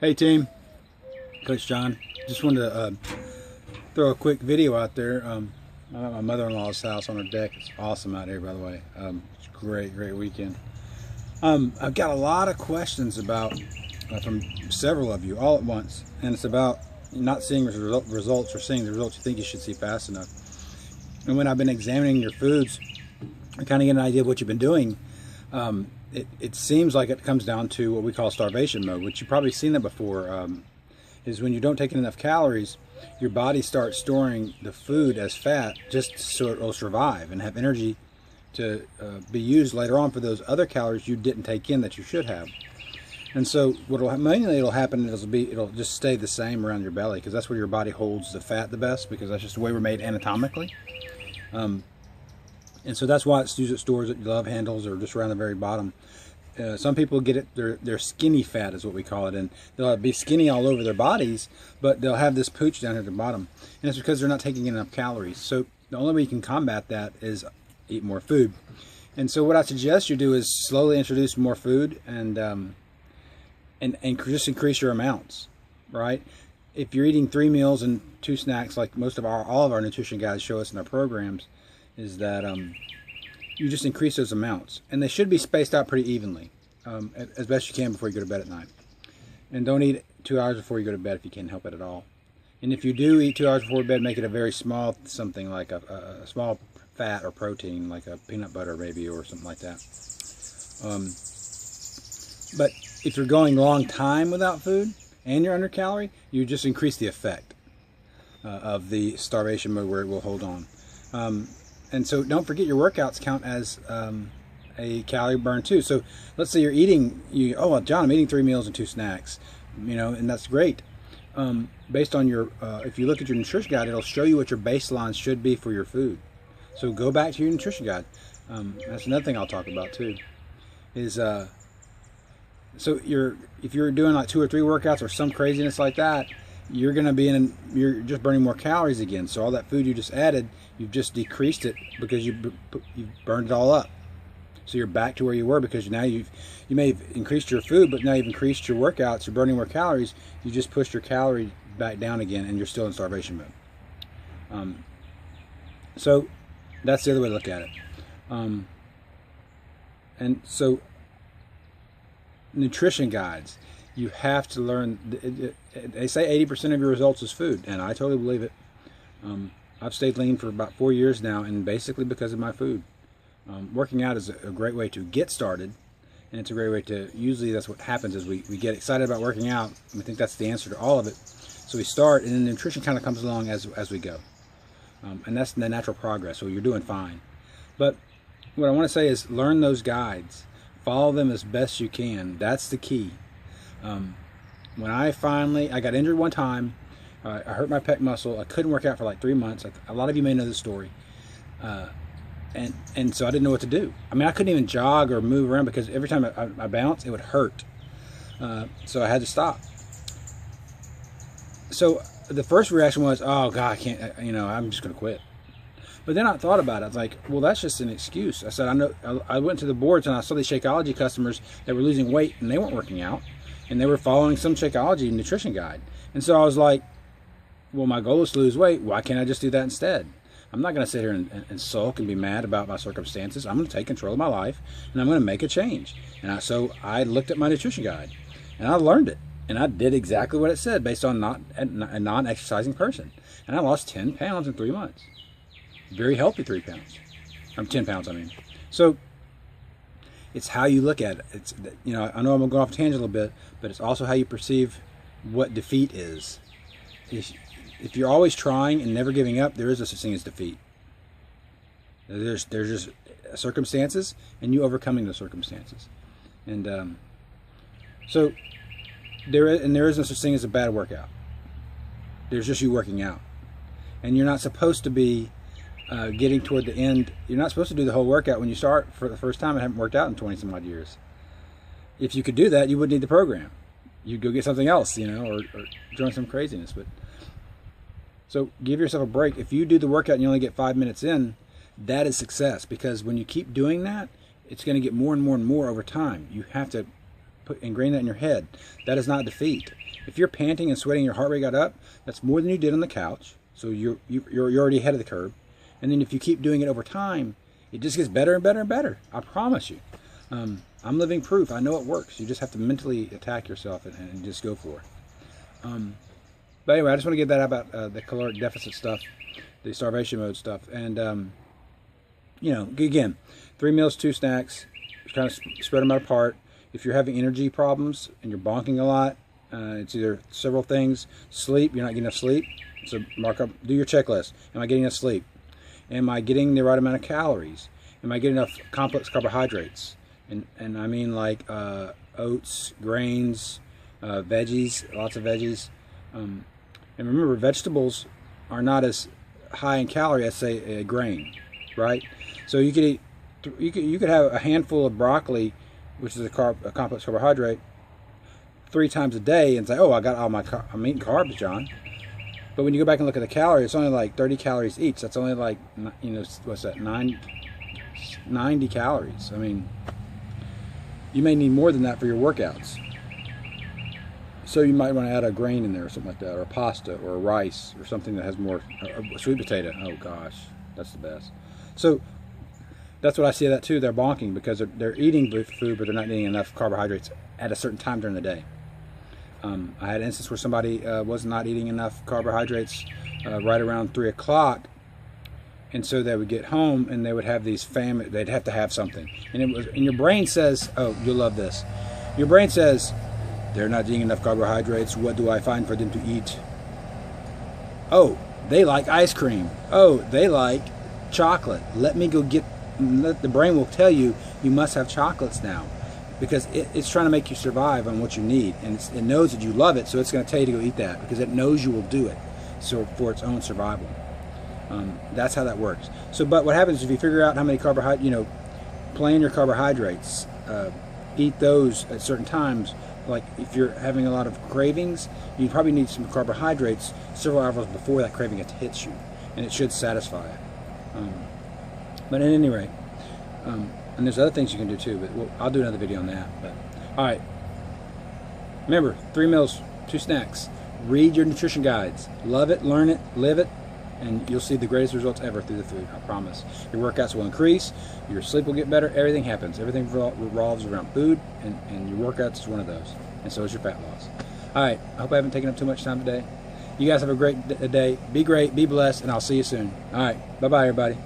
Hey team, Coach John. Just wanted to throw a quick video out there. I'm at my mother-in-law's house on her deck. It's awesome out here, by the way. It's a great weekend. I've got a lot of questions about from several of you all at once, and it's about not seeing results or seeing the results you think you should see fast enough. And when I've been examining your foods, I kind of get an idea of what you've been doing. It seems like it comes down to what we call starvation mode, which you've probably seen that before, is when you don't take in enough calories, your body starts storing the food as fat just so it will survive and have energy to be used later on for those other calories you didn't take in that you should have. And so what mainly it'll happen is it'll just stay the same around your belly, because that's where your body holds the fat the best, because that's just the way we're made anatomically. And so that's why it's used at stores at love handles or just around the very bottom. Some people get it, they're skinny fat is what we call it, and they'll be skinny all over their bodies, but they'll have this pooch down here at the bottom. And it's because they're not taking in enough calories. So the only way you can combat that is eat more food. And so what I suggest you do is slowly introduce more food and just increase your amounts, right? If you're eating 3 meals and 2 snacks, like all of our nutrition guys show us in our programs, is that you just increase those amounts, and they should be spaced out pretty evenly, as best you can before you go to bed at night. And don't eat 2 hours before you go to bed if you can't help it at all. And if you do eat 2 hours before bed, make it a very small something, like a small fat or protein, like a peanut butter maybe, or something like that. But if you're going a long time without food and you're under calorie, you just increase the effect of the starvation mode, where it will hold on. And so don't forget, your workouts count as a calorie burn too. So let's say you're eating, oh well, John, I'm eating 3 meals and 2 snacks, and that's great. Based on your, if you look at your nutrition guide, it'll show you what your baseline should be for your food. So go back to your nutrition guide. That's another thing I'll talk about too. Is so if you're doing like 2 or 3 workouts or some craziness like that, you're going to be you're just burning more calories again. So all that food you just added, you've just decreased it because you've burned it all up. So you're back to where you were, because now you may have increased your food, but now you've increased your workouts. You're burning more calories. You just pushed your calorie back down again, and you're still in starvation mode. So that's the other way to look at it. And so nutrition guides, you have to learn. They say 80% of your results is food, and I totally believe it. I've stayed lean for about 4 years now, and basically because of my food. Working out is a great way to get started, and it's a great way to, usually that's what happens, is we get excited about working out, and we think that's the answer to all of it. So we start, and then nutrition kind of comes along as we go. And that's the natural progress, so you're doing fine. But what I want to say is learn those guides. Follow them as best you can. That's the key. When I got injured one time, I hurt my pec muscle. I couldn't work out for like 3 months. A lot of you may know this story. And so I didn't know what to do. I mean, I couldn't even jog or move around, because every time I bounced, it would hurt. So I had to stop. So the first reaction was, oh God, I can't, I'm just going to quit. But then I thought about it. I was like, well, that's just an excuse. I said, I went to the boards and I saw these Shakeology customers that were losing weight, and they weren't working out, and they were following some Shakeology nutrition guide. And so I was like, well, my goal is to lose weight. Why can't I just do that instead? I'm not going to sit here and sulk and be mad about my circumstances. I'm going to take control of my life, and I'm going to make a change. And so I looked at my nutrition guide, and I learned it. And I did exactly what it said, based on a non-exercising person. And I lost 10 pounds in 3 months. Very healthy 3 pounds. 10 pounds, I mean. So it's how you look at it. It's, I know I'm going to go off tangent a little bit, but it's also how you perceive what defeat is. If you're always trying and never giving up, there is no such thing as defeat. There's just circumstances, and you overcoming the circumstances. And so there is no such thing as a bad workout. There's just you working out. And you're not supposed to be getting toward the end. You're not supposed to do the whole workout when you start for the first time and haven't worked out in 20 some odd years. If you could do that, you wouldn't need the program. You'd go get something else, or join some craziness. But so give yourself a break. If you do the workout and you only get 5 minutes in, that is success, because when you keep doing that, it's going to get more and more and more over time. You have to ingrain that in your head. That is not defeat. If you're panting and sweating, your heart rate got up, that's more than you did on the couch. So you're already ahead of the curve. And then if you keep doing it over time, it just gets better and better and better. I promise you. I'm living proof. I know it works. You just have to mentally attack yourself and just go for it. But anyway, I just want to get that out about the caloric deficit stuff, the starvation mode stuff. And, you know, again, 3 meals, 2 snacks, kind of spread them out apart. If you're having energy problems and you're bonking a lot, it's either several things. Sleep, you're not getting enough sleep. So mark up, do your checklist. Am I getting enough sleep? Am I getting the right amount of calories? Am I getting enough complex carbohydrates? And I mean like oats, grains, veggies, lots of veggies. And remember, vegetables are not as high in calorie as, say, a grain, right? So you could eat, you could have a handful of broccoli, which is a complex carbohydrate, 3 times a day, and say, "Oh, I got all my I'm eating carbs, John." But when you go back and look at the calories, it's only like 30 calories each. That's only like, you know, what's that? 90 calories. I mean, you may need more than that for your workouts. So you might want to add a grain in there or something like that, or a pasta or a rice or something that has more, a sweet potato. Oh gosh, that's the best. So that's what I see of that too. They're bonking because they're eating food, but they're not eating enough carbohydrates at a certain time during the day. I had an instance where somebody was not eating enough carbohydrates right around 3 o'clock, and so they would get home and they would have these they'd have to have something, and your brain says, "Oh, you'll love this." Your brain says, "They're not eating enough carbohydrates. What do I find for them to eat? Oh, they like ice cream. Oh, they like chocolate. Let me go get." The brain will tell you you must have chocolates now, because it's trying to make you survive on what you need, and it knows that you love it, so it's going to tell you to go eat that because it knows you will do it, so for its own survival. That's how that works. So, but what happens if you figure out how many carbohydrates, you know, plan your carbohydrates, eat those at certain times. Like if you're having a lot of cravings, you probably need some carbohydrates several hours before that craving hits you, and it should satisfy it. But at any rate, and there's other things you can do too, but I'll do another video on that. But all right, remember, 3 meals, 2 snacks. Read your nutrition guides. Love it, learn it, live it, and you'll see the greatest results ever through the food. I promise. Your workouts will increase, your sleep will get better, everything happens. Everything revolves around food, and your workouts is one of those, and so is your fat loss. All right, I hope I haven't taken up too much time today. You guys have a great day. Be great, be blessed, and I'll see you soon. All right, bye-bye, everybody.